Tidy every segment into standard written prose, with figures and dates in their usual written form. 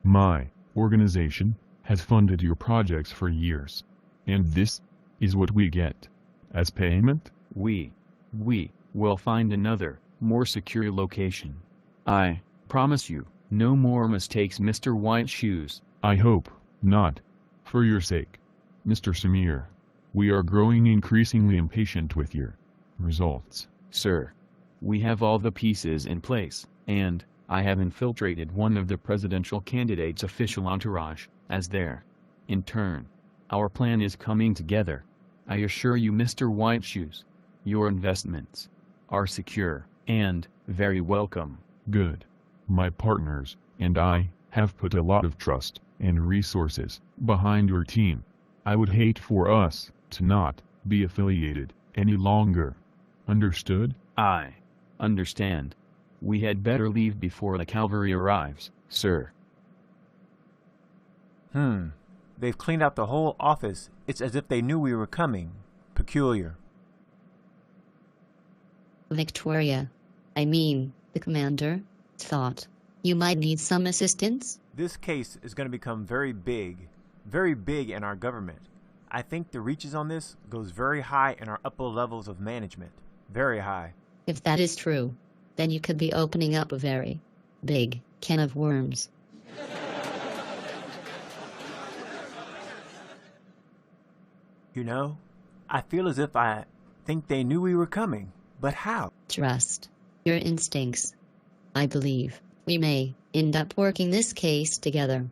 My organization has funded your projects for years. And this is what we get as payment? We will find another, more secure location. I promise you, no more mistakes, Mr. White Shoes. I hope not. For your sake, Mr. Samir. We are growing increasingly impatient with your results. Sir, we have all the pieces in place, and I have infiltrated one of the presidential candidate's official entourage as their intern. Our plan is coming together. I assure you, Mr. White Shoes, your investments are secure and very welcome. Good. My partners and I have put a lot of trust and resources behind your team. I would hate for us to not be affiliated any longer. Understood? I understand. We had better leave before the cavalry arrives, sir. They've cleaned out the whole office. It's as if they knew we were coming. Peculiar. Victoria, the commander, thought you might need some assistance? This case is going to become very big in our government. I think the reaches on this goes very high in our upper levels of management. Very high. If that is true, then you could be opening up a very big can of worms. You know, I feel as if I think they knew we were coming. But how? Trust your instincts. I believe we may end up working this case together.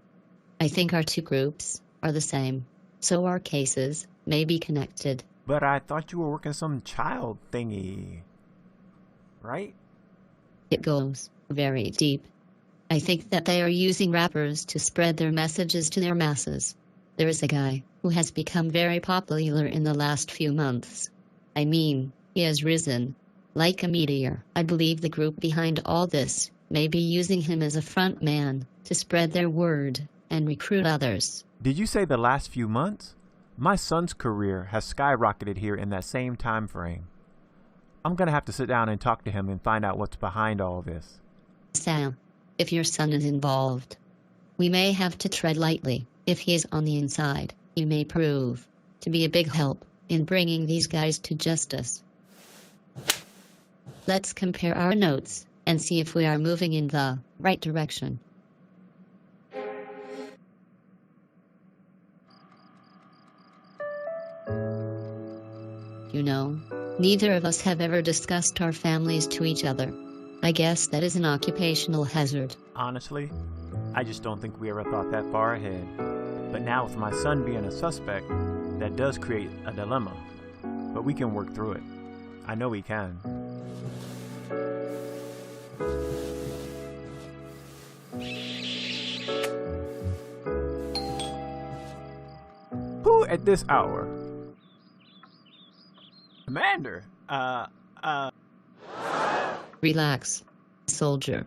I think our two groups are the same, so our cases may be connected. But I thought you were working some child thingy, right? It goes very deep. I think that they are using rappers to spread their messages to their masses. There is a guy who has become very popular in the last few months. He has risen like a meteor. I believe the group behind all this may be using him as a front man to spread their word and recruit others. Did you say the last few months? My son's career has skyrocketed here in that same time frame. I'm gonna have to sit down and talk to him and find out what's behind all this. Sam, if your son is involved, we may have to tread lightly. If he is on the inside, he may prove to be a big help in bringing these guys to justice. Let's compare our notes and see if we are moving in the right direction. You know, neither of us have ever discussed our families to each other. I guess that is an occupational hazard. Honestly, I just don't think we ever thought that far ahead. But now with my son being a suspect, that does create a dilemma. But we can work through it. I know we can. Who at this hour? Commander, Relax, soldier.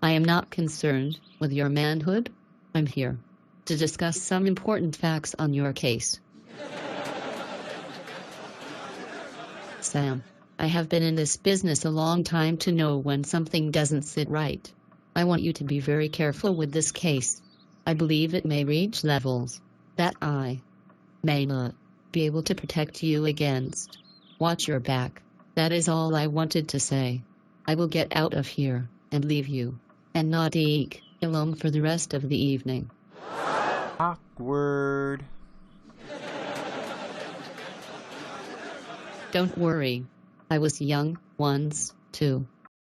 I am not concerned with your manhood. I'm here to discuss some important facts on your case. Sam, I have been in this business a long time to know when something doesn't sit right. I want you to be very careful with this case. I believe it may reach levels that I may not be able to protect you against. Watch your back. That is all I wanted to say. I will get out of here and leave you, and not eek alone for the rest of the evening. Awkward. Don't worry. I was young once, too.